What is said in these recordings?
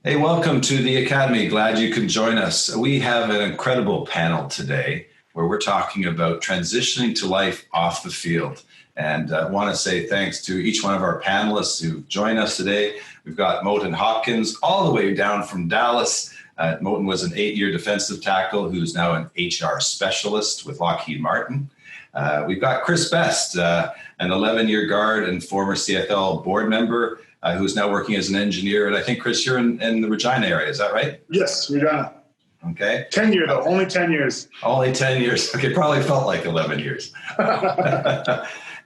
Hey, welcome to the Academy. Glad you can join us. We have an incredible panel today where we're talking about transitioning to life off the field. And I want to say thanks to each one of our panelists who've joined us today. We've got Moton Hopkins all the way down from Dallas. Moton was an 8-year defensive tackle who's now an HR specialist with Lockheed Martin. We've got Chris Best, an 11-year guard and former CFL board member who's now working as an engineer. And I think, Chris, you're in the Regina area. Is that right? Yes, Regina. Okay. 10 years, though. Only 10 years. Only 10 years. Okay, probably felt like 11 years.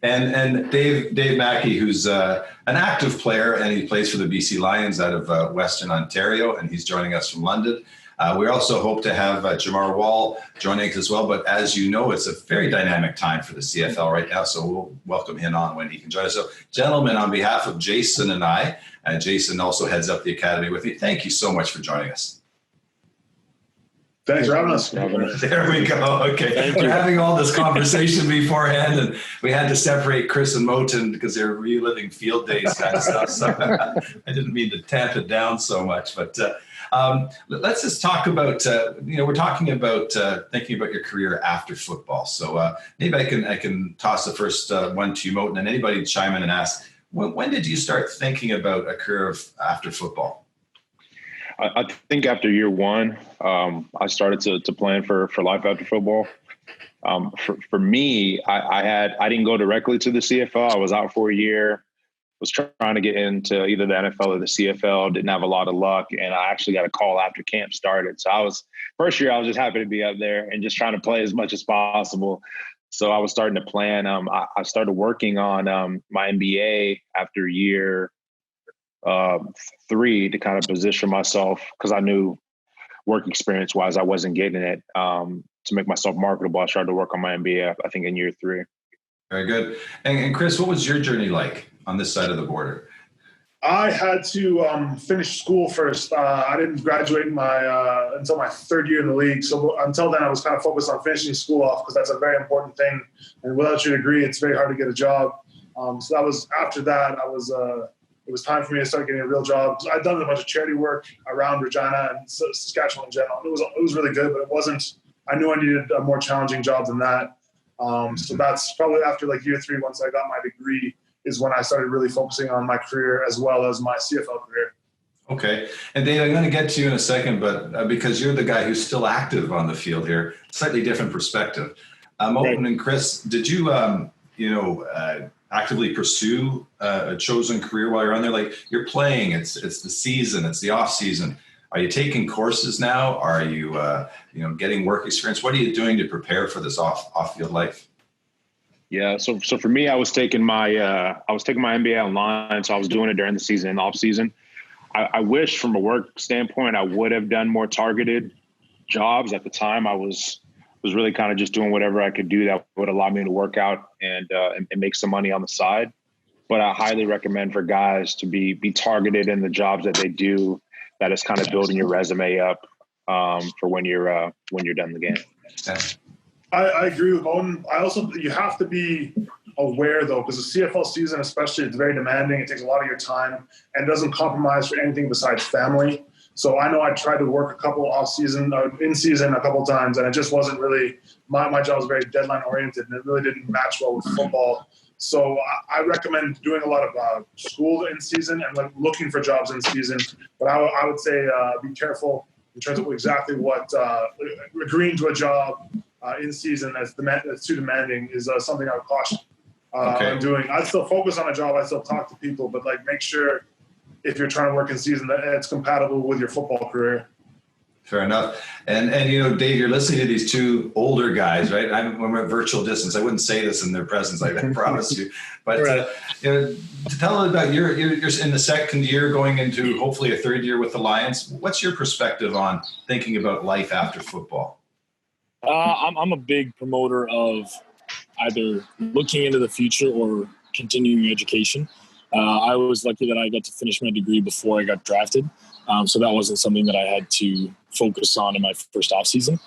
and Dave Mackie, who's an active player, and he plays for the BC Lions out of Western Ontario, and he's joining us from London. We also hope to have Jamar Wall joining us as well. But as you know, it's a very dynamic time for the CFL right now, so we'll welcome him on when he can join us. So, gentlemen, on behalf of Jason and I, Jason also heads up the Academy with me, thank you so much for joining us. Thanks for having us. There we go. Okay. We're having all this conversation beforehand, and we had to separate Chris and Moton because they're reliving field days kind of stuff. So I didn't mean to tamp it down so much, but let's just talk about, we're talking about thinking about your career after football. So maybe I can toss the first one to you, Moton, and anybody chime in and ask, when did you start thinking about a career after football? I think after year one, I started to plan for life after football. For me, I didn't go directly to the CFL. I was out for a year, was trying to get into either the NFL or the CFL, didn't have a lot of luck. And I actually got a call after camp started. So first year, I was just happy to be up there and just trying to play as much as possible. So I was starting to plan. I started working on my MBA after year 3 to kind of position myself, because I knew work experience wise I wasn't getting it, to make myself marketable. I started to work on my MBA, I think, in year 3. Very good. And Chris, what was your journey like on this side of the border? I had to finish school first. I didn't graduate until my 3rd year in the league. So until then, I was kind of focused on finishing school off, because that's a very important thing. And without your degree, it's very hard to get a job. So that was after that. It was time for me to start getting a real job. I'd done a bunch of charity work around Regina and Saskatchewan in general. It was really good, but it wasn't. I knew I needed a more challenging job than that. So that's probably after like year 3, once I got my degree, is when I started really focusing on my career as well as my CFL career. Okay. And Dave, I'm going to get to you in a second, but because you're the guy who's still active on the field here, slightly different perspective. Moton and Chris, did you, actively pursue a chosen career while you're on there? Like, you're playing, it's the season, it's the off season. Are you taking courses now? Are you, getting work experience? What are you doing to prepare for this off field life? Yeah. So for me, I was taking my MBA online. So I was doing it during the season and off season. I wish from a work standpoint, I would have done more targeted jobs. At the time, I was really kind of just doing whatever I could do that would allow me to work out and make some money on the side. But I highly recommend for guys to be targeted in the jobs that they do. That is kind of building your resume up for when you're done the game. Yeah. I agree with Moton. You have to be aware, though, because the CFL season, especially, it's very demanding. It takes a lot of your time and doesn't compromise for anything besides family. So I know I tried to work a couple in season a couple times, and it just wasn't really, my job was very deadline oriented, and it really didn't match well with football. So I recommend doing a lot of school in season and like looking for jobs in season. But I would say be careful in terms of exactly what agreeing to a job in season that's too demanding is something I would caution on doing. I'd still focus on a job. I'd still talk to people, but like make sure if you're trying to work in season that it's compatible with your football career. Fair enough. And Dave, you're listening to these two older guys, right? When we're at virtual distance, I wouldn't say this in their presence, I promise you. But to tell us about you're in the 2nd year going into hopefully a 3rd year with the Lions. What's your perspective on thinking about life after football? I'm a big promoter of either looking into the future or continuing education. I was lucky that I got to finish my degree before I got drafted. So that wasn't something that I had to focus on in my first off season.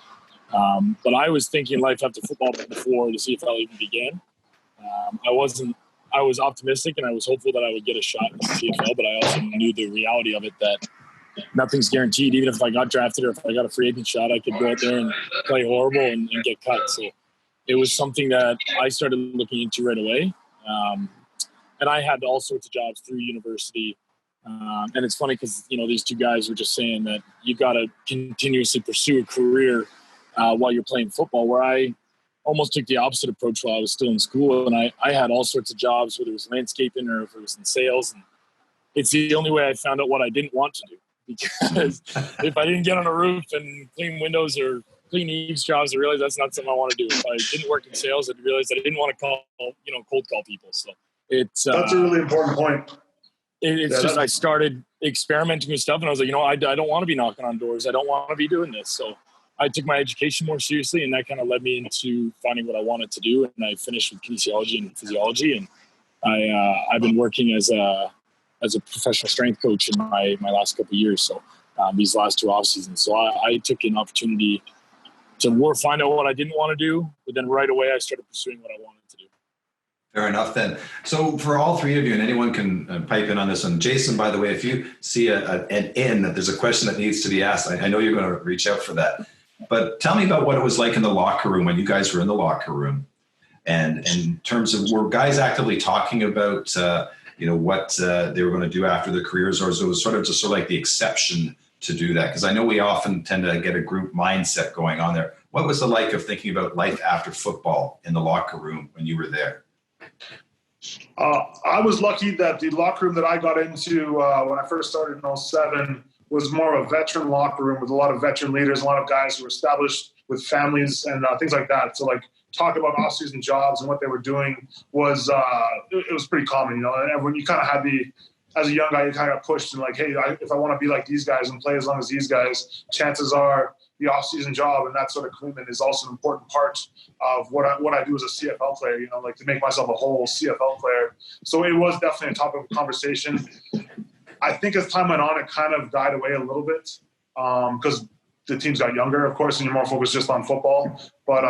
But I was thinking life after football before the CFL even began. I was optimistic and I was hopeful that I would get a shot in the CFL, but I also knew the reality of it that nothing's guaranteed. Even if I got drafted or if I got a free agent shot, I could go out there and play horrible and get cut. So it was something that I started looking into right away. And I had all sorts of jobs through university. And it's funny because, these two guys were just saying that you got to continuously pursue a career while you're playing football, where I almost took the opposite approach while I was still in school. And I had all sorts of jobs, whether it was landscaping or if it was in sales. And it's the only way I found out what I didn't want to do. Because if I didn't get on a roof and clean windows or clean eaves jobs, I realized that's not something I want to do. If I didn't work in sales, I realized I didn't want to cold call people. So it's that's a really important point. I started experimenting with stuff, and I was like, I don't want to be knocking on doors. I don't want to be doing this. So I took my education more seriously, and that kind of led me into finding what I wanted to do. And I finished with kinesiology and physiology, and I've been working as a professional strength coach in my last couple of years. So these last 2 off seasons. So I took an opportunity to find out what I didn't want to do, but then right away I started pursuing what I wanted to do. Fair enough then. So for all three of you, and anyone can pipe in on this one. Jason, by the way, if you see that there's a question that needs to be asked, I know you're going to reach out for that. But tell me about what it was like in the locker room when you guys were in the locker room. And in terms of, were guys actively talking about, what they were going to do after their careers, or it was sort of just like the exception to do that? Because I know we often tend to get a group mindset going on there. What was it like of thinking about life after football in the locker room when you were there? I was lucky that the locker room that I got into when I first started in 2007 was more of a veteran locker room with a lot of veteran leaders, a lot of guys who were established with families and things like that. So talk about off-season jobs and what they were doing was it was pretty common, and when you kind of had as a young guy, you kind of got pushed and hey, if I want to be like these guys and play as long as these guys, chances are the off-season job and that sort of commitment is also an important part of what I do as a CFL player, to make myself a whole CFL player. So it was definitely a topic of conversation. I think as time went on, it kind of died away a little bit because the teams got younger, of course, and you're more focused just on football. But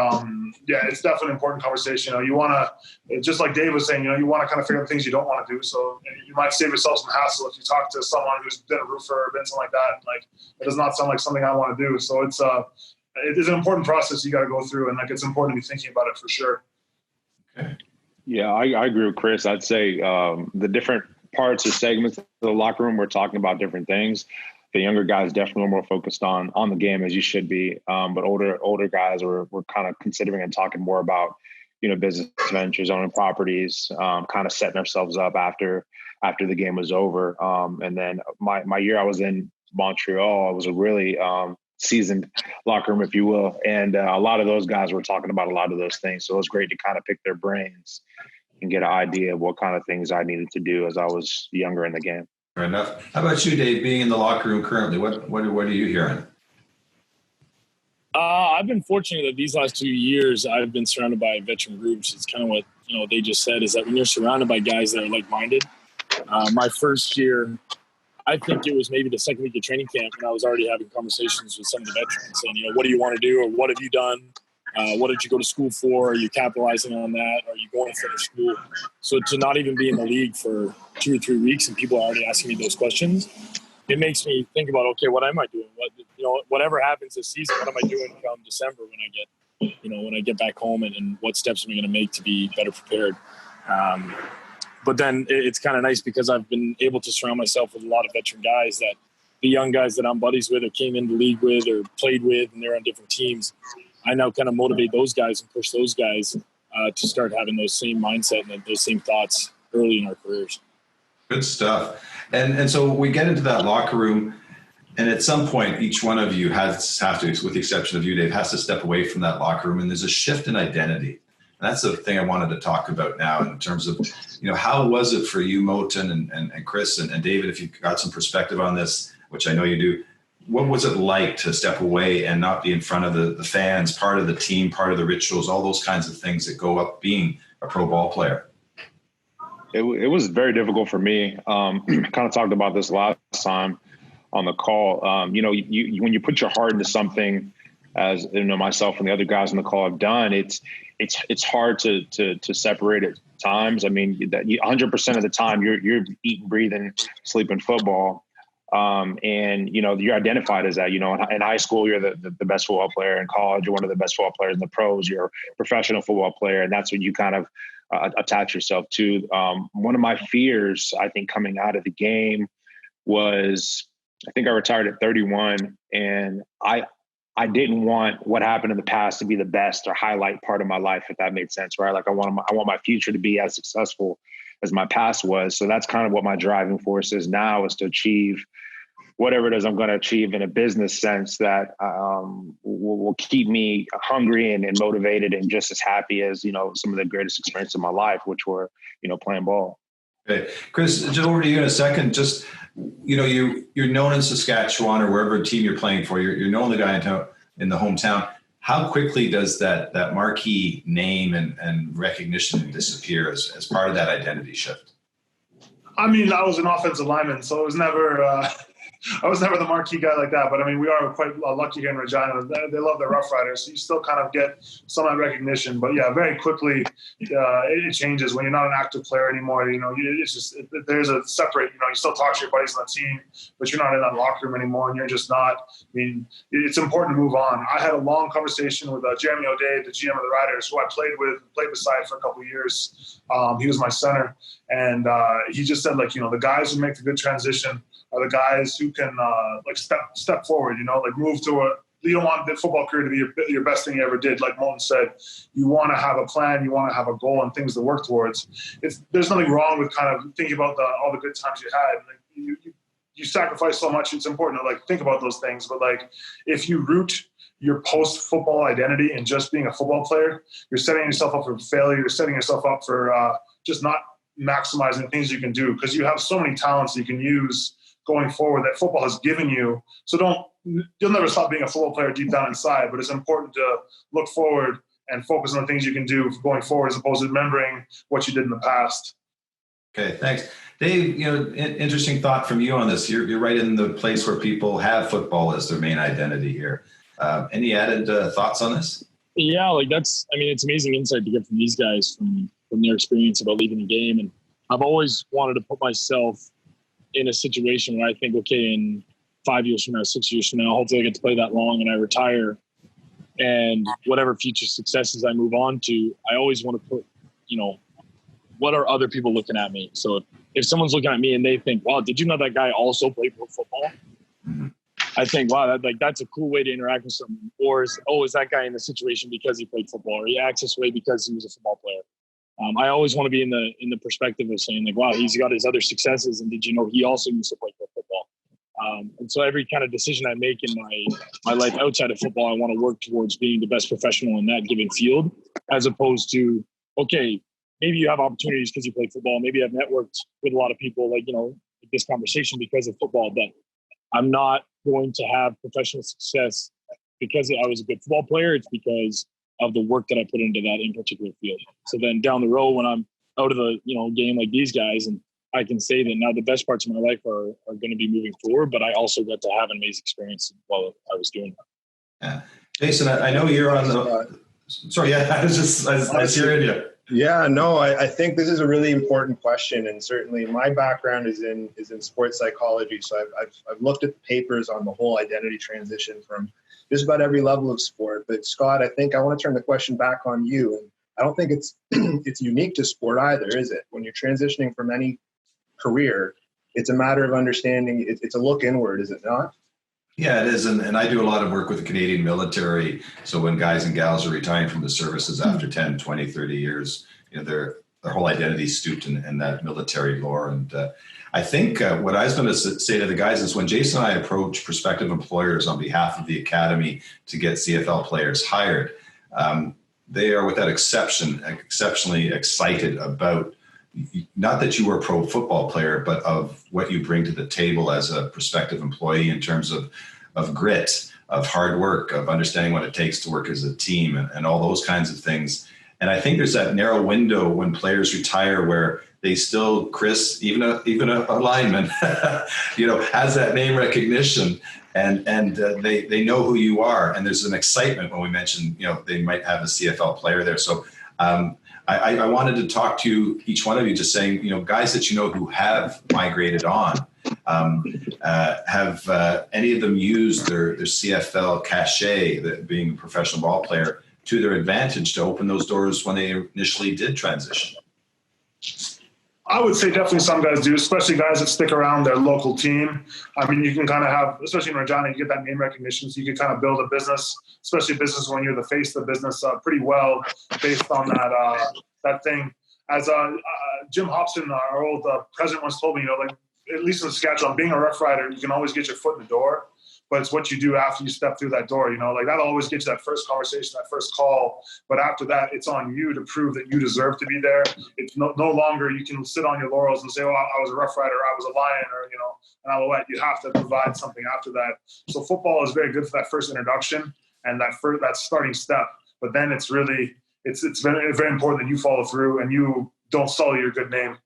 it's definitely an important conversation. You want to, just like Dave was saying, you want to kind of figure out the things you don't want to do. So you might save yourself some hassle if you talk to someone who's been a roofer or been something like that. It does not sound like something I want to do. So it is an important process you got to go through, and it's important to be thinking about it for sure. Okay. Yeah, I agree with Chris. I'd say the different parts or segments of the locker room, we're talking about different things. The younger guys definitely more focused on the game, as you should be. But older guys were kind of considering and talking more about, business ventures, owning properties, kind of setting ourselves up after the game was over. And then my year I was in Montreal, it was a really seasoned locker room, if you will. And a lot of those guys were talking about a lot of those things. So it was great to kind of pick their brains and get an idea of what kind of things I needed to do as I was younger in the game. Fair enough. How about you, Dave, being in the locker room currently? What are you hearing? I've been fortunate that these last 2 years I've been surrounded by veteran groups. It's kind of what they just said, is that when you're surrounded by guys that are like-minded. My first year, I think it was maybe the second week of training camp, and I was already having conversations with some of the veterans saying, what do you want to do, or what have you done? What did you go to school for? Are you capitalizing on that? Are you going to finish school? So to not even be in the league for 2 or 3 weeks and people are already asking me those questions, it makes me think about, okay, what am I doing? Whatever happens this season, what am I doing come December when I get back home, and what steps am I going to make to be better prepared? But then it's kind of nice because I've been able to surround myself with a lot of veteran guys, that the young guys that I'm buddies with or came into the league with or played with, and they're on different teams. I now kind of motivate those guys and push those guys to start having those same mindset and those same thoughts early in our careers. Good stuff. And so we get into that locker room, and at some point, each one of you have to, with the exception of you, Dave, has to step away from that locker room, and there's a shift in identity. And that's the thing I wanted to talk about now in terms of, how was it for you, Moton and Chris and David, if you've got some perspective on this, which I know you do. What was it like to step away and not be in front of the fans, part of the team, part of the rituals, all those kinds of things that go up being a pro ball player? It was very difficult for me. Kind of talked about this last time on the call. You when you put your heart into something, as myself and the other guys on the call have done, it's hard to separate at times. I mean, that 100% of the time you're eating, breathing, sleeping football. And, you're identified as that. In high school, you're the best football player. In college, you're one of the best football players. In the pros, you're a professional football player. And that's what you kind of attach yourself to. One of my fears, I think, coming out of the game was, I think I retired at 31, and I didn't want what happened in the past to be the best or highlight part of my life, if that made sense, right? Like I want my future to be as successful as my past was. So that's kind of what my driving force is now, is to achieve whatever it is I'm going to achieve in a business sense that will keep me hungry and motivated and just as happy as, some of the greatest experiences of my life, which were, playing ball. Okay. Chris, just over to you in a second. Just, you're known in Saskatchewan or wherever team you're playing for. You're known the guy in the hometown. How quickly does that marquee name and recognition disappear as part of that identity shift? I mean, I was an offensive lineman, so it was never I was never the marquee guy like that, but I mean, we are quite lucky here in Regina. They love the Rough Riders, so you still kind of get some of that recognition. But yeah, very quickly it changes when you're not an active player anymore. It's just there's a separate. You still talk to your buddies on the team, but you're not in that locker room anymore, and you're just not. I mean, it's important to move on. I had a long conversation with Jeremy O'Day, the GM of the Riders, who I played beside for a couple of years. He was my center, and he just said, the guys who make the good transition are the guys who can step forward, move to you don't want the football career to be your best thing you ever did. Like Moton said, you want to have a plan, you want to have a goal and things to work towards. There's nothing wrong with kind of thinking about all the good times you had. You sacrifice so much, it's important to think about those things. But if you root your post-football identity in just being a football player, you're setting yourself up for failure. You're setting yourself up for just not maximizing things you can do, because you have so many talents you can use going forward that football has given you. So you'll never stop being a football player deep down inside, but it's important to look forward and focus on the things you can do going forward as opposed to remembering what you did in the past. Okay, thanks. Dave, interesting thought from you on this. You're right in the place where people have football as their main identity here. Any added thoughts on this? Yeah, it's amazing insight to get from these guys from their experience about leaving the game. And I've always wanted to put myself in a situation where I think, okay, in 5 years from now, 6 years from now, hopefully I get to play that long and I retire, and whatever future successes I move on to, I always want to put, what are other people looking at me? So if someone's looking at me and they think, wow, did you know that guy also played football? Mm-hmm. I think, wow, that's a cool way to interact with someone. Or is that guy in the situation because he played football, or he acts this way because he was a football player? I always want to be in the perspective of saying, wow, he's got his other successes, and did you know he also used to play football? And so every kind of decision I make in my life outside of football, I want to work towards being the best professional in that given field, as opposed to, okay, maybe you have opportunities because you play football. Maybe I've networked with a lot of people, this conversation because of football, but I'm not going to have professional success because I was a good football player. It's because of the work that I put into that in particular field. So then down the road, when I'm out of the game like these guys, and I can say that now the best parts of my life are going to be moving forward, but I also got to have an amazing experience while I was doing that. Yeah. Jason, I know you're on the – sorry, yeah, I was hearing you. Yeah, no, I think this is a really important question, and certainly my background is in sports psychology, so I've looked at the papers on the whole identity transition from just about every level of sport. But Scott, I think I want to turn the question back on you. And I don't think it's it's unique to sport either, is it? When you're transitioning from any career, it's a matter of understanding. It's a look inward, is it not? Yeah, it is. And I do a lot of work with the Canadian military. So when guys and gals are retiring from the services after 10, 20, 30 years, their whole identity is stooped in that military lore. And I think what I was going to say to the guys is when Jason and I approach prospective employers on behalf of the Academy to get CFL players hired, they are without exception exceptionally excited about not that you were a pro football player, but of what you bring to the table as a prospective employee in terms of grit, of hard work, of understanding what it takes to work as a team and all those kinds of things. And I think there's that narrow window when players retire where they still, Chris, even a lineman, has that name recognition and they know who you are. And there's an excitement when we mention, they might have a CFL player there. So I wanted to talk to each one of you just saying, guys that who have migrated on, Have any of them used their CFL cachet, that being a professional ball player, to their advantage to open those doors when they initially did transition? I would say definitely some guys do, especially guys that stick around their local team. I mean, you can kind of have, especially in Regina, you get that name recognition, so you can kind of build a business, especially business when you're the face of the business, pretty well based on that thing. As Jim Hobson, our old president, once told me, like, at least in Saskatchewan, being a Rough Rider, you can always get your foot in the door, but it's what you do after you step through that door. Like, that'll always get you that first conversation, that first call. But after that, it's on you to prove that you deserve to be there. It's no longer you can sit on your laurels and say, "Well, I was a Rough Rider, I was a Lion," or an Alouette. You have to provide something after that. So football is very good for that first introduction and that starting step. But then it's very, very important that you follow through and you don't sully your good name.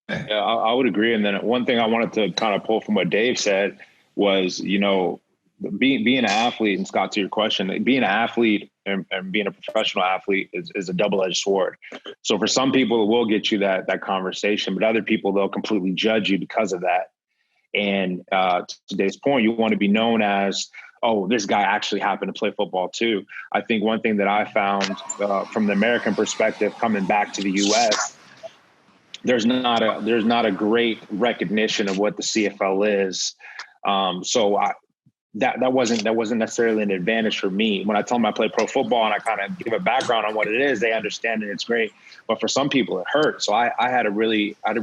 Yeah, I would agree. And then one thing I wanted to kind of pull from what Dave said was, being an athlete, and Scott, to your question, being an athlete and being a professional athlete is a double-edged sword. So for some people, it will get you that conversation, but other people, they'll completely judge you because of that. And to today's point, you want to be known as, oh, this guy actually happened to play football too. I think one thing that I found from the American perspective, coming back to the U.S., there's not a great recognition of what the CFL is. So that wasn't necessarily an advantage for me. When I tell them I play pro football and I kind of give a background on what it is, they understand it. It's great. But for some people, it hurts. So I had a really I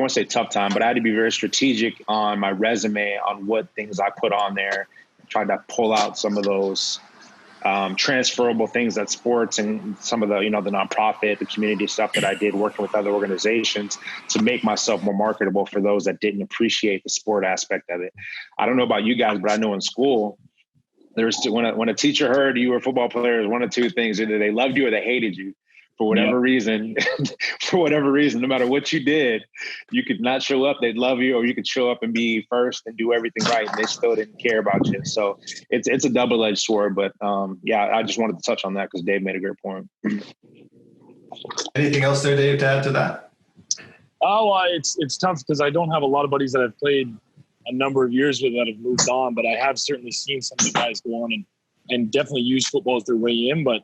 won't say tough time, but I had to be very strategic on my resume on what things I put on there. Tried to pull out some of those transferable things that sports and some of the, the nonprofit, the community stuff that I did working with other organizations to make myself more marketable for those that didn't appreciate the sport aspect of it. I don't know about you guys, but I know in school, when a teacher heard you were a football player, it was one of two things: either they loved you or they hated you. For whatever reason, no matter what you did, you could not show up, they'd love you, or you could show up and be first and do everything right, and they still didn't care about you. So it's a double-edged sword. But I just wanted to touch on that because Dave made a great point. Anything else there, Dave, to add to that? It's tough because I don't have a lot of buddies that I've played a number of years with that have moved on, but I have certainly seen some of the guys go on and definitely use football as their way in. But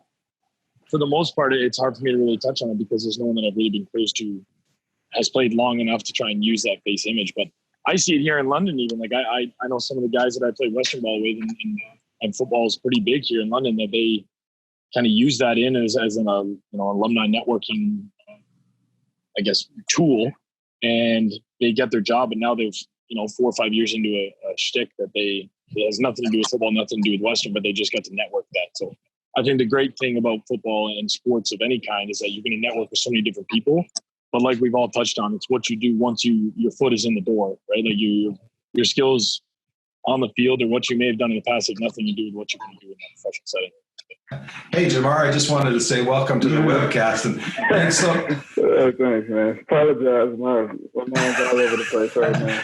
for the most part, it's hard for me to really touch on it because there's no one that I've really been close to has played long enough to try and use that face image. But I see it here in London even. Like I know some of the guys that I play Western ball with, and football is pretty big here in London, that they kind of use that as an alumni networking, I guess, tool, and they get their job. And now they've 4 or 5 years into a shtick that has nothing to do with football, nothing to do with Western, but they just got to network that. So I think the great thing about football and sports of any kind is that you're going to network with so many different people. But like we've all touched on, it's what you do once your foot is in the door, right? Like your skills on the field or what you may have done in the past have nothing to do with what you're going to do in that professional setting. Hey, Jamar, I just wanted to say welcome to the webcast. And thanks, man. Apologize. My mind's all over the place right now.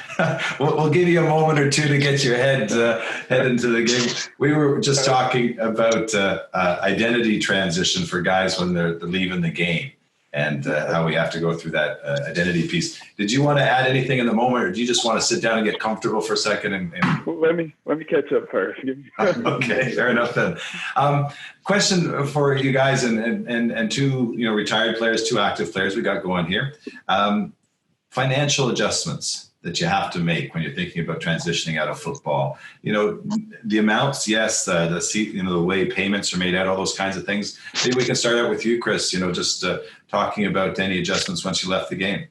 We'll give you a moment or two to get your head into the game. We were just talking about identity transition for guys when they're leaving the game and how we have to go through that identity piece. Did you want to add anything in the moment, or do you just want to sit down and get comfortable for a second? Let me catch up first. Okay, fair enough then. Question for you guys and two retired players, two active players we got going here. Financial adjustments that you have to make when you're thinking about transitioning out of football. The amounts, yes, the way payments are made out, all those kinds of things. Maybe we can start out with you, Chris. Just talking about any adjustments once you left the game.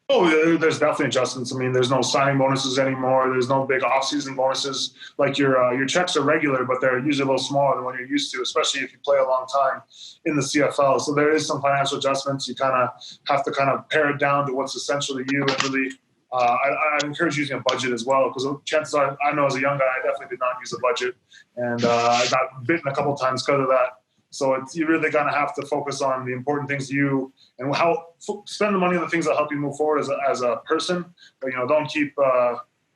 Oh, there's definitely adjustments. I mean, there's no signing bonuses anymore. There's no big off-season bonuses. Like your checks are regular, but they're usually a little smaller than what you're used to, especially if you play a long time in the CFL. So there is some financial adjustments. You kind of have to pare it down to what's essential to you. And really, I encourage using a budget as well, because chances are, I know as a young guy, I definitely did not use a budget, and I got bitten a couple of times because of that. So you really kind of have to focus on the important things to you and spend the money on the things that help you move forward as a person. But, don't keep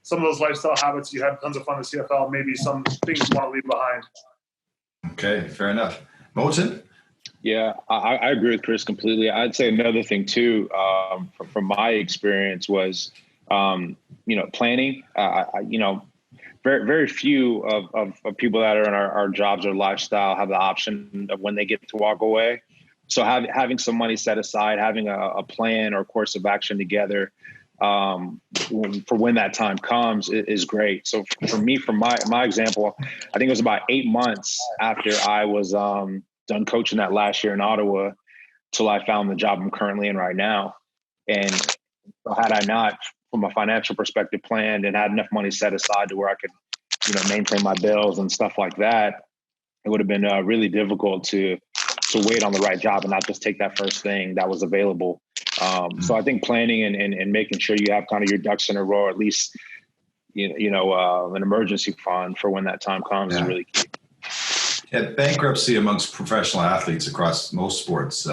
some of those lifestyle habits. You had tons of fun in the CFL. Maybe some things you want to leave behind. Okay, fair enough. Moton? Yeah, I agree with Chris completely. I'd say another thing too, from my experience was, planning. Very, very few of people that are in our jobs or lifestyle have the option of when they get to walk away. So having some money set aside, having a plan or course of action together for when that time comes is great. So for me, from my example, I think it was about 8 months after I was done coaching that last year in Ottawa till I found the job I'm currently in right now. And had I not, from a financial perspective, planned and had enough money set aside to where I could, maintain my bills and stuff like that, it would have been really difficult to wait on the right job and not just take that first thing that was available. So I think planning and making sure you have kind of your ducks in a row, or at least, an emergency fund for when that time comes is really key. Yeah, bankruptcy amongst professional athletes across most sports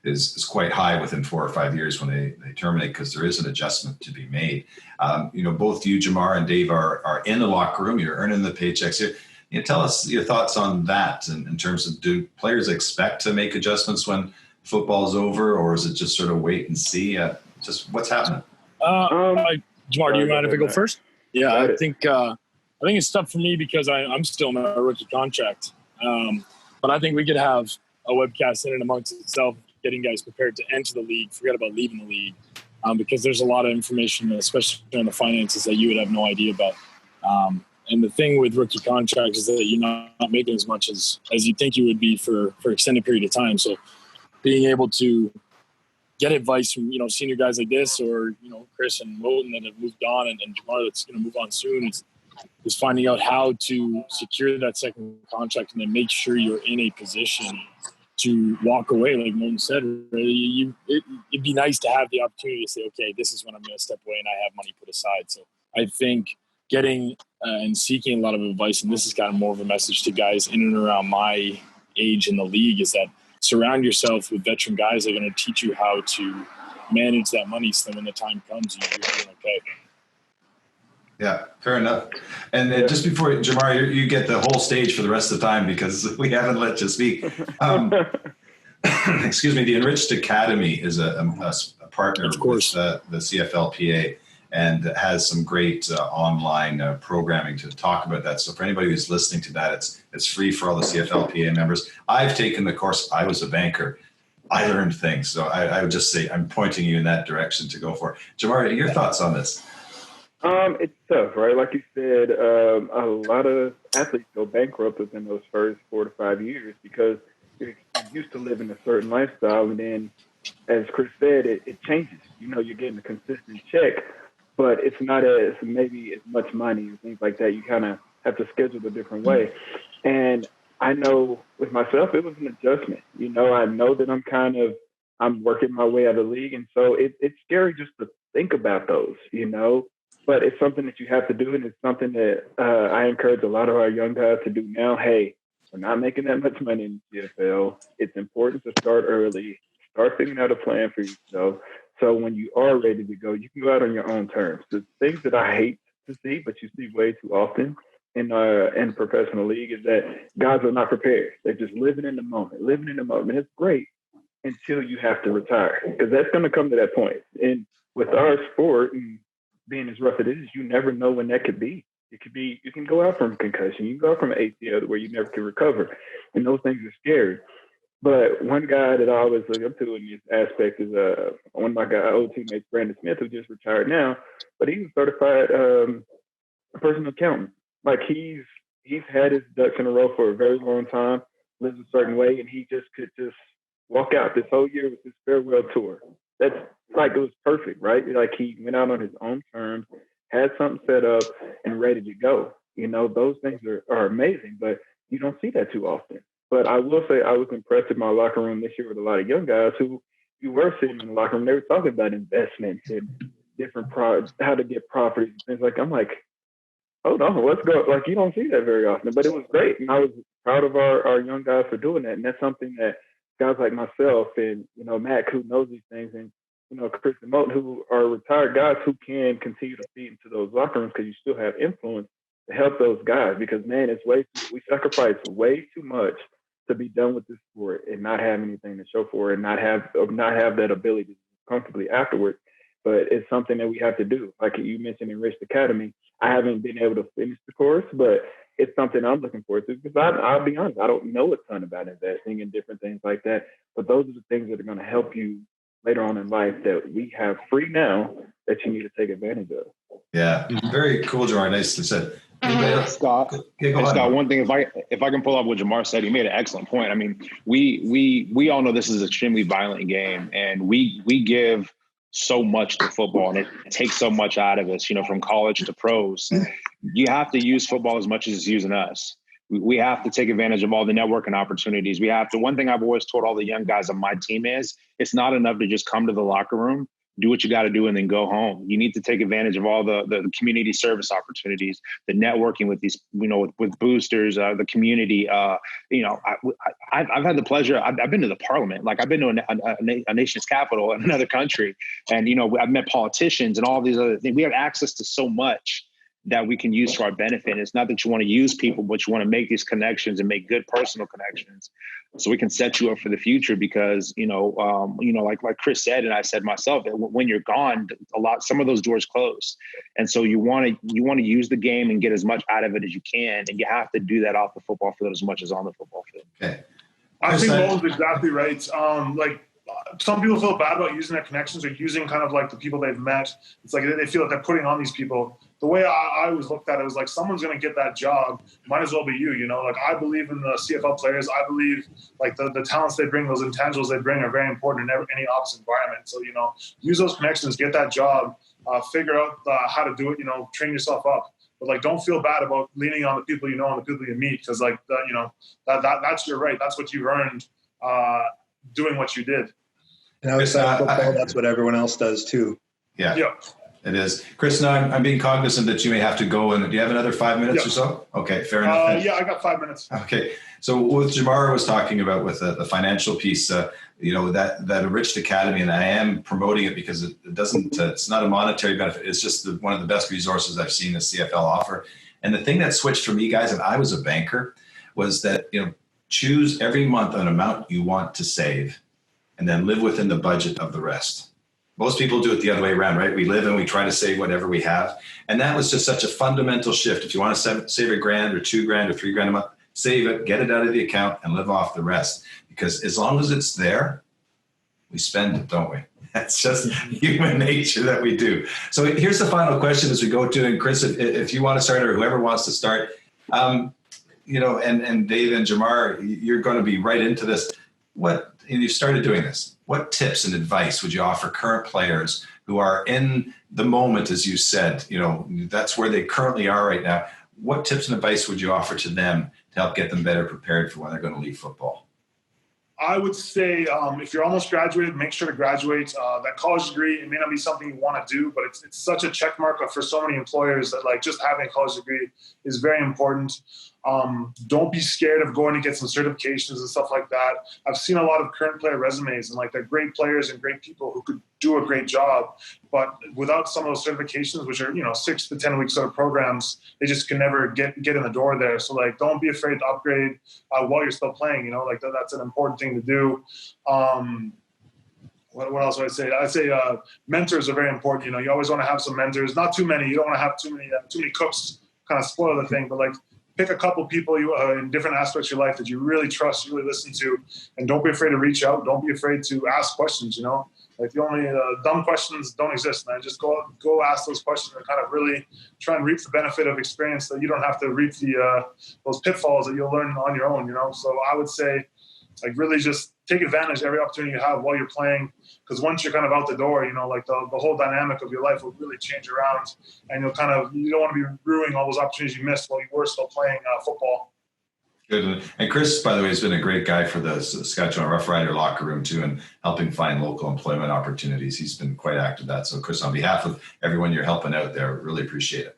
is quite high within 4 or 5 years when they terminate, because there is an adjustment to be made. Both you, Jamar, and Dave are in the locker room. You're earning the paychecks here. Tell us your thoughts on that in terms of, do players expect to make adjustments when football is over, or is it just sort of wait and see? Just what's happening? Jamar, do you mind if I go first? Yeah, I think it's tough for me because I'm still in a rookie contract. But I think we could have a webcast in and amongst itself, getting guys prepared to enter the league, forget about leaving the league, because there's a lot of information, especially on the finances, that you would have no idea about. And the thing with rookie contracts is that you're not making as much as you think you would be for extended period of time. So being able to get advice from, senior guys like this, or, Chris and Moton that have moved on, and Jamar that's going to move on soon, is finding out how to secure that second contract and then make sure you're in a position to walk away. Like Moton said, really, it'd be nice to have the opportunity to say, okay, this is when I'm going to step away and I have money put aside. So I think getting and seeking a lot of advice, and this is kind of more of a message to guys in and around my age in the league, is that surround yourself with veteran guys that are going to teach you how to manage that money, so that when the time comes, you're doing okay. Yeah, fair enough. And just before, Jamar, you get the whole stage for the rest of the time because we haven't let you speak. Excuse me. The Enriched Academy is a partner with the CFLPA, and has some great online programming to talk about that. So for anybody who's listening to that, it's free for all the CFLPA members. I've taken the course. I was a banker. I learned things. So I would just say I'm pointing you in that direction to go for. Jamar, your thoughts on this? It's tough, right? Like you said, a lot of athletes go bankrupt within those first 4 to 5 years because you're used to living a certain lifestyle. And then, as Chris said, it changes. You're getting a consistent check, but it's not maybe as much money and things like that. You kind of have to schedule a different way. And I know with myself, it was an adjustment. I know that I'm working my way out of the league. And so it's scary just to think about those, but it's something that you have to do. And it's something that I encourage a lot of our young guys to do now. Hey, we're not making that much money in the CFL. It's important to start early, start figuring out a plan for yourself. So when you are ready to go, you can go out on your own terms. The things that I hate to see, but you see way too often in professional league, is that guys are not prepared. They're just living in the moment. It's great until you have to retire, because that's going to come to that point. And with our sport and being as rough as it is, you never know when that could be. It could be, you can go out from concussion, you can go out from an ACL where you never can recover. And those things are scary. But one guy that I always look up to in this aspect is one of my old teammates, Brandon Smith, who just retired now, but he's a certified personal accountant. Like he's had his ducks in a row for a very long time, lives a certain way, and he just could just walk out this whole year with his farewell tour. That's like, it was perfect, right? Like he went out on his own terms, had something set up and ready to go. Those things are amazing, but you don't see that too often. But I will say I was impressed in my locker room this year with a lot of young guys who you were sitting in the locker room. They were talking about investments and different how to get properties and things like that. I'm like, hold on, let's go. Like, you don't see that very often, but it was great. And I was proud of our young guys for doing that. And that's something that guys like myself and, Mac, who knows these things, and, Chris and Moton, who are retired guys who can continue to feed into those locker rooms, because you still have influence to help those guys. Because, man, we sacrifice way too much to be done with this sport and not have anything to show for it, and not have that ability to comfortably afterwards. but it's something that we have to do. Like you mentioned, Enriched Academy, I haven't been able to finish the course, but it's something I'm looking forward to because I'll be honest, I don't know a ton about investing and different things like that. But those are the things that are going to help you later on in life that we have free now that you need to take advantage of. Yeah, very cool, Jamar. Nicely said. Scott, Scott, one thing, if I can pull up what Jamar said, he made an excellent point. I mean, we all know this is an extremely violent game, and we give so much to football, and it takes so much out of us, from college to pros. You have to use football as much as it's using us. We have to take advantage of all the networking opportunities. We have to. One thing I've always told all the young guys on my team is it's not enough to just come to the locker room, do what you got to do, and then go home. You need to take advantage of all the community service opportunities, the networking with these, with boosters, the community. I've had the pleasure. I've been to the parliament. Like I've been to a nation's capital in another country, and I've met politicians and all these other things. We have access to so much that we can use to our benefit. It's not that you want to use people, but you want to make these connections and make good personal connections so we can set you up for the future because, like Chris said, and I said myself, when you're gone, some of those doors close. And so you want to use the game and get as much out of it as you can. And you have to do that off the football field as much as on the football field. Okay. I think Mo's exactly right. Some people feel bad about using their connections or using kind of like the people they've met. It's like they feel like they're putting on these people. The way I always looked at it was like someone's going to get that job. Might as well be you, Like I believe in the CFL players. I believe like the talents they bring, those intangibles they bring are very important in any office environment. So, use those connections, get that job, figure out how to do it, train yourself up. But like, don't feel bad about leaning on the people you know and the people you meet because like, that's your right. That's what you earned doing what you did. And outside football, that's what everyone else does too. Yeah. It is. Chris, now I'm being cognizant that you may have to go. And do you have another 5 minutes or so? Okay, fair enough. I got 5 minutes. Okay. So what Jamar was talking about with the financial piece, that Enriched Academy, and I am promoting it because it doesn't, it's not a monetary benefit. It's just one of the best resources I've seen the CFL offer. And the thing that switched for me, guys, and I was a banker, was that, choose every month an amount you want to save and then live within the budget of the rest. Most people do it the other way around, right? We live and we try to save whatever we have. And that was just such a fundamental shift. If you want to save $1,000 or $2,000 or $3,000 a month, save it, get it out of the account and live off the rest. Because as long as it's there, we spend it, don't we? That's just human nature that we do. So here's the final question as we go to, and Chris, if you want to start or whoever wants to start, and Dave and Jamar, you're going to be right into this. And you've started doing this. What tips and advice would you offer current players who are in the moment, as you said, that's where they currently are right now. What tips and advice would you offer to them to help get them better prepared for when they're going to leave football? I would say if you're almost graduated, make sure to graduate. That college degree, it may not be something you want to do, but it's such a check mark for so many employers that like just having a college degree is very important. Don't be scared of going to get some certifications and stuff like that. I've seen a lot of current player resumes and like they're great players and great people who could do a great job, but without some of those certifications, which are 6 to 10 week sort of programs, they just can never get in the door there. So like, don't be afraid to upgrade while you're still playing. That's an important thing to do. What else would I say? I'd say mentors are very important. You always want to have some mentors, not too many. You don't want to have too many cooks kind of spoil the thing, but like pick a couple people in different aspects of your life that you really trust, you really listen to, and don't be afraid to reach out. Don't be afraid to ask questions. Like the only dumb questions don't exist, man. Just go ask those questions and kind of really try and reap the benefit of experience so you don't have to reap those pitfalls that you'll learn on your own. So I would say, like, really just take advantage of every opportunity you have while you're playing, because once you're kind of out the door, like the whole dynamic of your life will really change around, and you don't want to be ruining all those opportunities you missed while you were still playing football. Good. And Chris, by the way, has been a great guy for the Saskatchewan Rough Rider locker room too, and helping find local employment opportunities. He's been quite active in that. So Chris, on behalf of everyone you're helping out there, really appreciate it.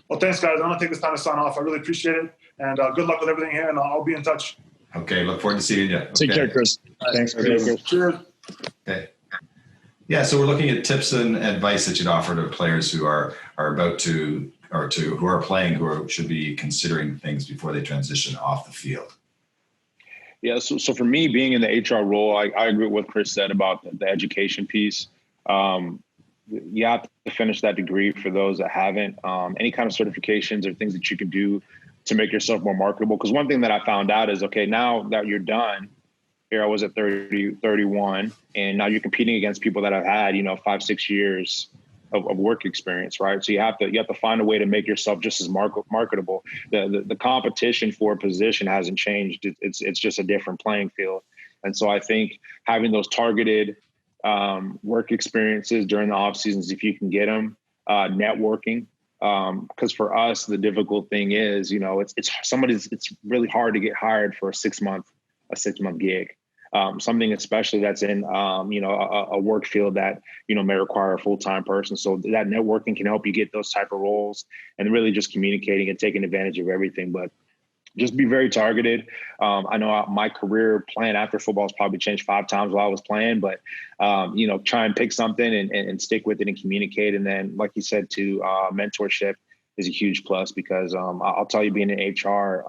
Well, thanks, guys. I want to take this time to sign off. I really appreciate it. And good luck with everything here, and I'll be in touch. Okay, look forward to seeing you. Okay. Take care, Chris. Thanks, Chris. Cheers. Okay. Yeah, so we're looking at tips and advice that you'd offer to players who are about to, or to who are playing, who should be considering things before they transition off the field. Yeah, so for me, being in the HR role, I agree with what Chris said about the education piece. You have to finish that degree for those that haven't. Any kind of certifications or things that you can do to make yourself more marketable. Because one thing that I found out is, okay, now that you're done, here I was at 30, 31, and now you're competing against people that have had, 5-6 years of work experience, right? So you have to find a way to make yourself just as marketable. The competition for a position hasn't changed. It's just a different playing field. And so I think having those targeted work experiences during the off seasons, if you can get them, networking, because for us, the difficult thing is, it's really hard to get hired for a 6-month gig. Something especially that's in, a work field that, may require a full-time person. So that networking can help you get those type of roles, and really just communicating and taking advantage of everything. But just be very targeted. I know my career plan after football has probably changed 5 times while I was playing, but, try and pick something and stick with it and communicate. And then, like you said, too, mentorship is a huge plus, because I'll tell you, being in HR,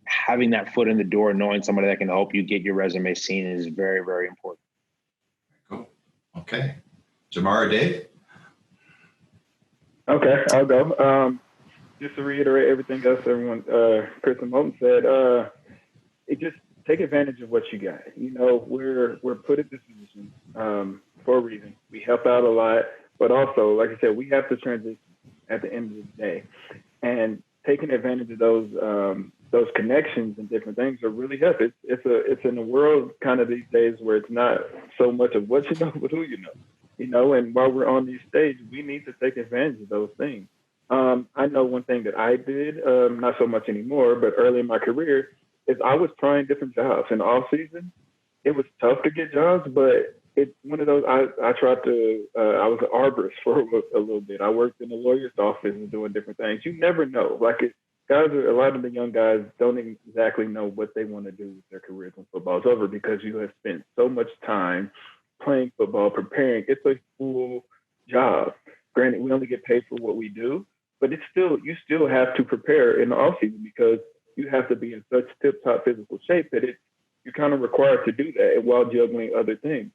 having that foot in the door, knowing somebody that can help you get your resume seen is very, very important. Cool. Okay. Jamar or Dave? Okay, I'll go. Just to reiterate everything else everyone, Chris and Moton said, just take advantage of what you got. We're put in this position for a reason. We help out a lot, but also, like I said, we have to transition at the end of the day. And taking advantage of those connections and different things are really help. It's in the world kind of these days where it's not so much of what you know, but who you know. And while we're on these stages, we need to take advantage of those things. I know one thing that I did, not so much anymore, but early in my career, is I was trying different jobs. In the off season, it was tough to get jobs, but it's one of those. I tried to. I was an arborist for a little bit. I worked in the lawyer's office and doing different things. You never know. A lot of the young guys don't exactly know what they want to do with their careers when football's over, because you have spent so much time playing football, preparing. It's a full job. Granted, we only get paid for what we do, but you still have to prepare in the offseason, because you have to be in such tip-top physical shape that you're kind of required to do that while juggling other things.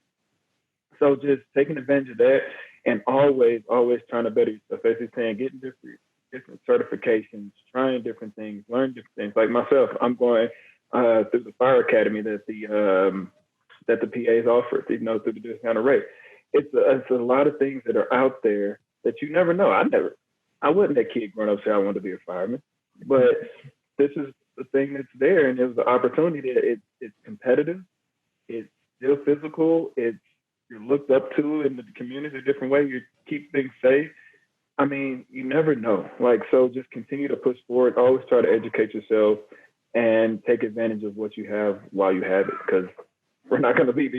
So just taking advantage of that, and always trying to better yourself. As you're saying, getting different certifications, trying different things, learn different things. Like myself, I'm going through the Fire Academy that the PAs offer, through the discounted rate. It's a lot of things that are out there that you never know. I wasn't that kid growing up saying I wanted to be a fireman, but this is the thing that's there, and it was the opportunity that it's competitive, it's still physical, you're looked up to in the community a different way, you keep things safe. I mean, you never know. So just continue to push forward, always try to educate yourself and take advantage of what you have while you have it, because we're not going to be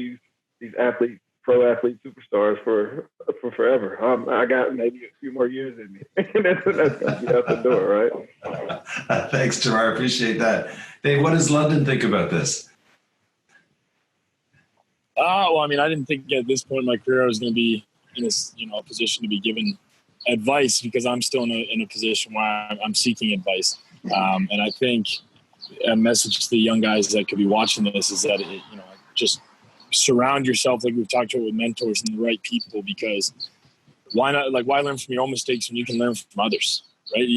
these athletes, pro athlete superstars for forever. I got maybe a few more years in me. that's going to be out the door, right? Thanks, Jamar. I appreciate that. Dave, what does London think about this? Well, I mean, I didn't think at this point in my career I was going to be in this, a position to be given advice, because I'm still in a position where I'm seeking advice. And I think a message to the young guys that could be watching this is that, just surround yourself, like we've talked about, with mentors and the right people, because why learn from your own mistakes when you can learn from others, right?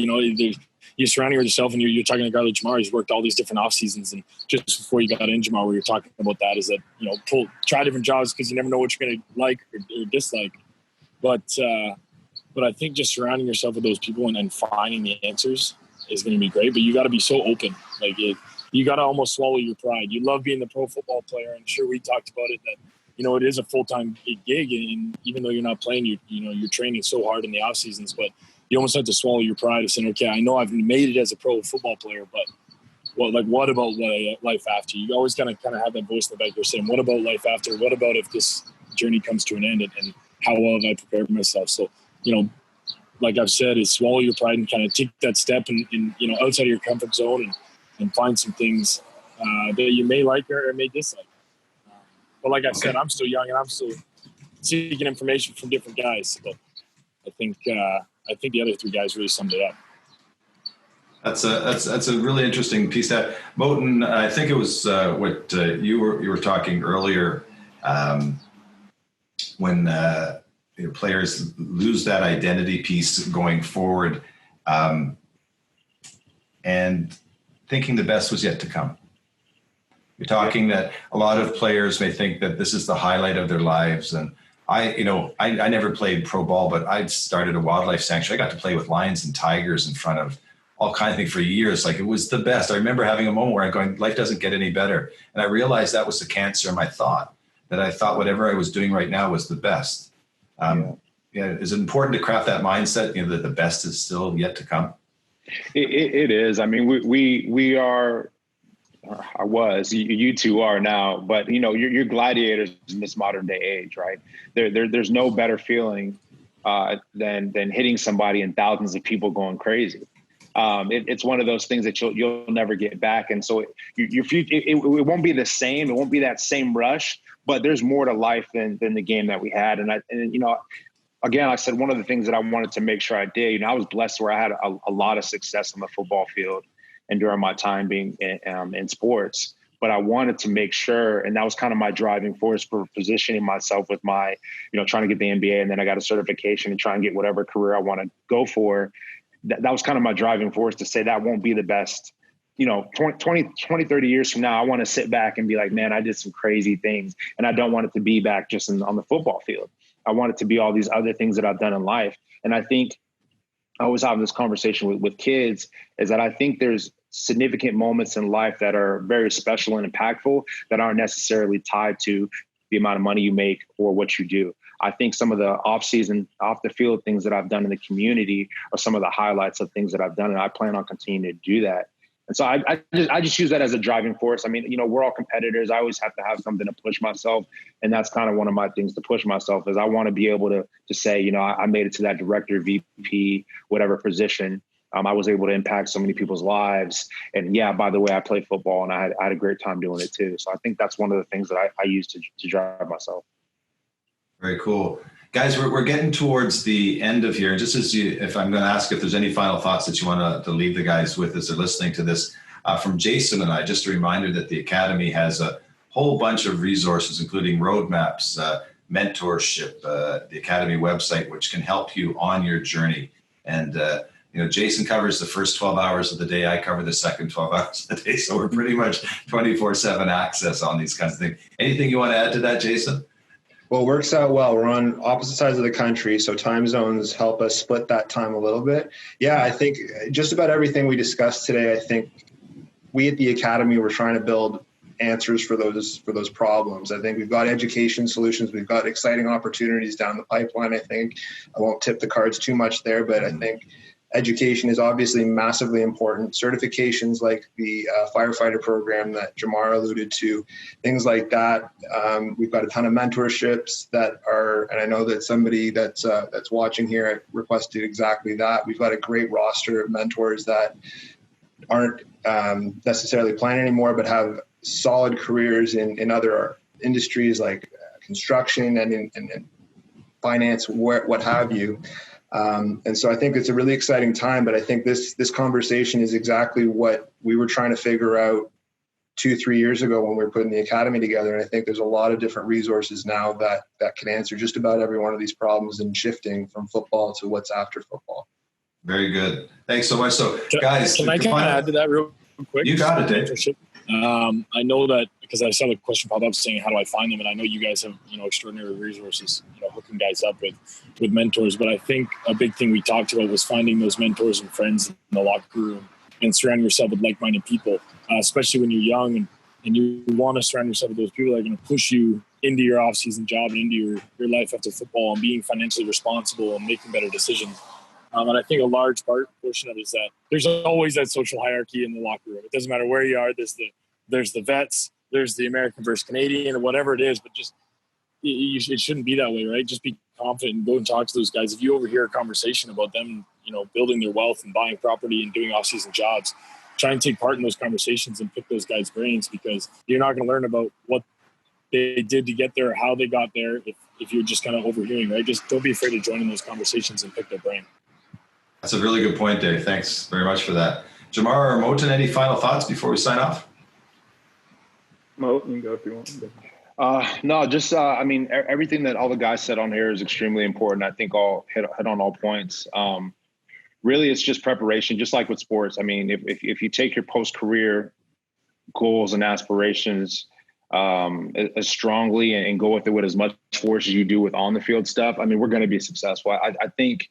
You're surrounding yourself, and you're talking to a guy like Jamar. He's worked all these different off seasons, and just before you got in, Jamar, where you're talking about that is that, try different jobs, because you never know what you're going to like or dislike. But I think just surrounding yourself with those people and finding the answers is going to be great. But you got to be so open. You got to almost swallow your pride. You love being the pro football player, and sure, we talked about it that it is a full-time gig, and even though you're not playing, you're training so hard in the off seasons, but you almost have to swallow your pride of saying, okay, I know I've made it as a pro football player, but what about life after? You always kind of have that voice in the back of your saying, what about life after? What about if this journey comes to an end, and how well have I prepared myself? So, like I've said, is swallow your pride and kind of take that step and outside of your comfort zone and find some things that you may like or may dislike. But like I said, I'm still young, and I'm still seeking information from different guys. So I think the other 3 guys really summed it up. That's a really interesting piece. That Moton, I think it was what you were talking earlier. when players lose that identity piece going forward, and thinking the best was yet to come. You're talking that a lot of players may think that this is the highlight of their lives. And I never played pro ball, but I started a wildlife sanctuary. I got to play with lions and tigers in front of all kinds of things for years. Like, it was the best. I remember having a moment where I'm going, life doesn't get any better. And I realized that was the cancer in my thought, that I thought whatever I was doing right now was the best. Is it important to craft that mindset, that the best is still yet to come? It is. I mean, we are, I was, you two are now, but you're gladiators in this modern day age, right? There's no better feeling than hitting somebody and thousands of people going crazy. It's one of those things that you'll never get back. And so it won't be the same. It won't be that same rush, but there's more to life than the game that we had. And again, I said, one of the things that I wanted to make sure I did, I was blessed where I had a lot of success on the football field and during my time being in sports. But I wanted to make sure, and that was kind of my driving force for positioning myself with my, trying to get the MBA, and then I got a certification and try and get whatever career I want to go for. That was kind of my driving force to say that won't be the best. 20, 30 years from now, I want to sit back and be like, man, I did some crazy things. And I don't want it to be back just on the football field. I want it to be all these other things that I've done in life. And I think I always have this conversation with kids, is that I think there's significant moments in life that are very special and impactful that aren't necessarily tied to the amount of money you make or what you do. I think some of the off the field things that I've done in the community are some of the highlights of things that I've done. And I plan on continuing to do that. And so I just use that as a driving force. I mean, we're all competitors. I always have to have something to push myself. And that's kind of one of my things to push myself, is I want to be able to say, I made it to that director, VP, whatever position. I was able to impact so many people's lives. And yeah, by the way, I play football and I had a great time doing it too. So I think that's one of the things that I use to drive myself. Very cool. Guys, we're getting towards the end of here. Just if I'm going to ask if there's any final thoughts that you want to leave the guys with as they're listening to this, from Jason and I, just a reminder that the Academy has a whole bunch of resources, including roadmaps, mentorship, the Academy website, which can help you on your journey. And, Jason covers the first 12 hours of the day. I cover the second 12 hours of the day. So we're pretty much 24/7 access on these kinds of things. Anything you want to add to that, Jason? Well, it works out well. We're on opposite sides of the country, so time zones help us split that time a little bit. Yeah, I think just about everything we discussed today, I think we at the Academy were trying to build answers for those problems. I think we've got education solutions. We've got exciting opportunities down the pipeline, I think. I won't tip the cards too much there, but I think education is obviously massively important. Certifications like the firefighter program that Jamar alluded to, things like that. We've got a ton of mentorships that are, and I know that somebody that's watching here requested exactly that. We've got a great roster of mentors that aren't necessarily playing anymore, but have solid careers in other industries like construction and in finance, what have you. And so I think it's a really exciting time, but I think this conversation is exactly what we were trying to figure out 2-3 years ago when we were putting the Academy together. And I think there's a lot of different resources now that can answer just about every one of these problems and shifting from football to what's after football. Very good. Thanks so much. So guys, can I add to that real quick? You got it, Dave. I know that because I saw the question pop up saying, how do I find them? And I know you guys have, extraordinary resources, hooking guys up with mentors. But I think a big thing we talked about was finding those mentors and friends in the locker room and surrounding yourself with like-minded people, especially when you're young and you want to surround yourself with those people that are going to push you into your off-season job and into your life after football and being financially responsible and making better decisions. And I think a large portion of it is that there's always that social hierarchy in the locker room. It doesn't matter where you are. There's the vets, there's the American versus Canadian or whatever it is, but just it shouldn't be that way, right? Just be confident and go and talk to those guys. If you overhear a conversation about them, building their wealth and buying property and doing off-season jobs, try and take part in those conversations and pick those guys' brains, because you're not going to learn about what they did to get there or how they got there if you're just kind of overhearing, right? Just don't be afraid to join in those conversations and pick their brain. That's a really good point, Dave. Thanks very much for that. Jamar or Moton, any final thoughts before we sign off? Mo, you can go if you want. No, just everything that all the guys said on here is extremely important. I think I'll hit on all points. Really, it's just preparation, just like with sports. I mean, if you take your post-career goals and aspirations as strongly and go with it with as much force as you do with on the field stuff, I mean, we're going to be successful. I think,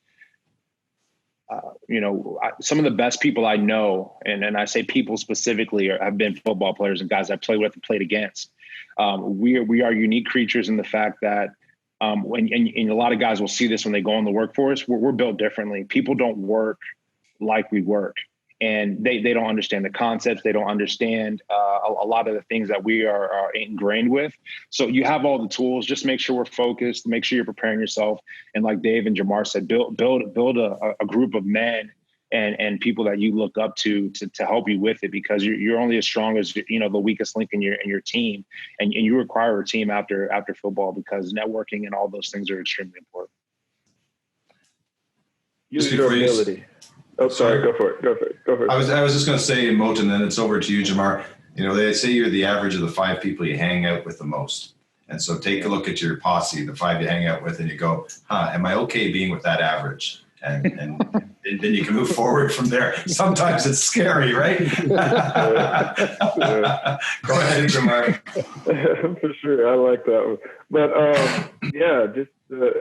some of the best people I know, and I say people specifically, have been football players and guys I played with and played against. We are unique creatures in the fact that and a lot of guys will see this when they go in the workforce. We're built differently. People don't work like we work, and they don't understand the concepts. They don't understand a lot of the things that we are ingrained with. So you have all the tools. Just make sure we're focused. Make sure you're preparing yourself. And like Dave and Jamar said, build a group of men and people that you look up to help you with it, because you're only as strong as the weakest link in your team, and you require a team after football, because networking and all those things are extremely important. Use your ability. Oh, sorry. Go for it. I was just going to say, Moton, then it's over to you, Jamar. They say you're the average of the 5 people you hang out with the most. And so take a look at your posse, the 5 you hang out with, and you go, am I okay being with that average? And then you can move forward from there. Sometimes it's scary, right? Go ahead, Jamar. For sure. I like that one. But just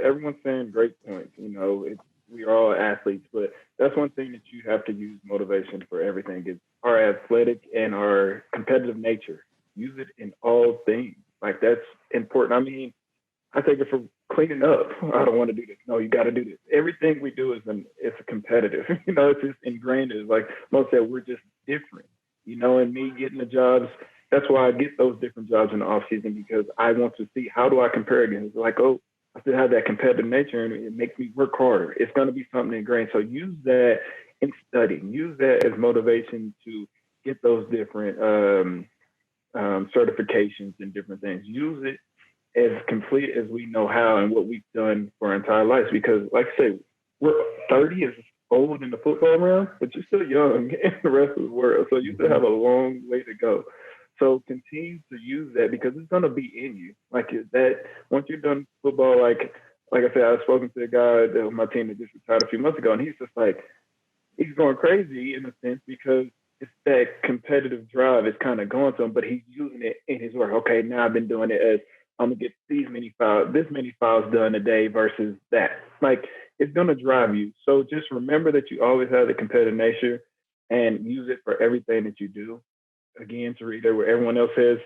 everyone's saying great points. We are all athletes, but that's one thing that you have to use motivation for everything is our athletic and our competitive nature. Use it in all things. Like, that's important. I mean, I take it for cleaning up. I don't want to do this. No, you got to do this. Everything we do it's competitive. It's just ingrained. It's like most said, we're just different. And me getting the jobs, that's why I get those different jobs in the off season, because I want to see, how do I compare against? It's like, I still have that competitive nature, and it makes me work harder. It's going to be something ingrained. So use that in studying. Use that as motivation to get those different certifications and different things. Use it as complete as we know how and what we've done for our entire lives. Because, like I say, we're 30 is old in the football realm, but you're still young in the rest of the world. So you still have a long way to go. So continue to use that, because it's going to be in you. Like that, once you're done football, like I said, I've spoken to a guy on my team that just retired a few months ago, and he's just like, he's going crazy in a sense, because it's that competitive drive is kind of going to him, but he's using it in his work. Okay, now I've been doing it as I'm going to get this many files done a day versus that. Like, it's going to drive you. So just remember that you always have the competitive nature and use it for everything that you do. Again, to read where everyone else says,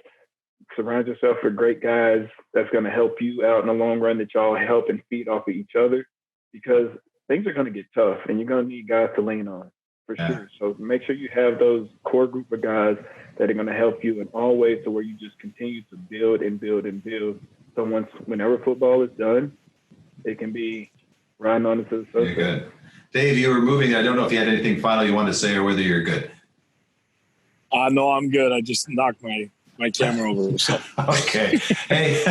surround yourself with great guys that's going to help you out in the long run, that y'all help and feed off of each other, because things are going to get tough and you're going to need guys to lean on for sure. So make sure you have those core group of guys that are going to help you in all ways, to where you just continue to build and build and build. So whenever football is done, it can be riding on into the surface. You're good. Dave, you were moving. I don't know if you had anything final you wanted to say, or whether you're good. No, I'm good. I just knocked my camera over. So. Okay. Hey,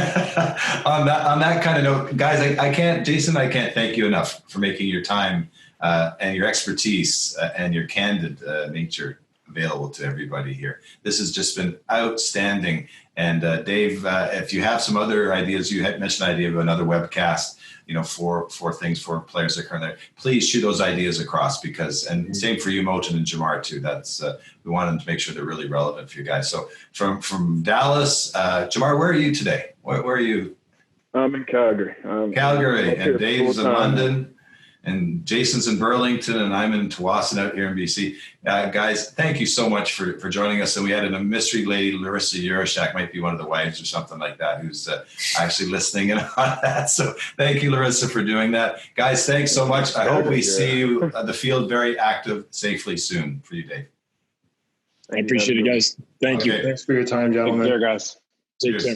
on that kind of note, guys, I can't thank you enough for making your time and your expertise and your candid nature available to everybody here. This has just been outstanding. And Dave, if you have some other ideas, you had mentioned the idea of another webcast, for things for players that are currently there, please shoot those ideas across, and same for you, Moton and Jamar too. That's we wanted to make sure they're really relevant for you guys. So from Dallas, Jamar, where are you today? Where are you? I'm in Calgary. Calgary, and Dave's in London, and Jason's in Burlington, and I'm in Tawasin out here in BC. Guys, thank you so much for joining us. And we had a mystery lady, Larissa Yuroshak, might be one of the wives or something like that, who's actually listening in on that. So thank you, Larissa, for doing that. Guys, thanks so much. I hope we see you the field very active safely soon for you, Dave. I appreciate it, guys. Thank you. Thanks for your time, gentlemen. Take care, guys. Take care.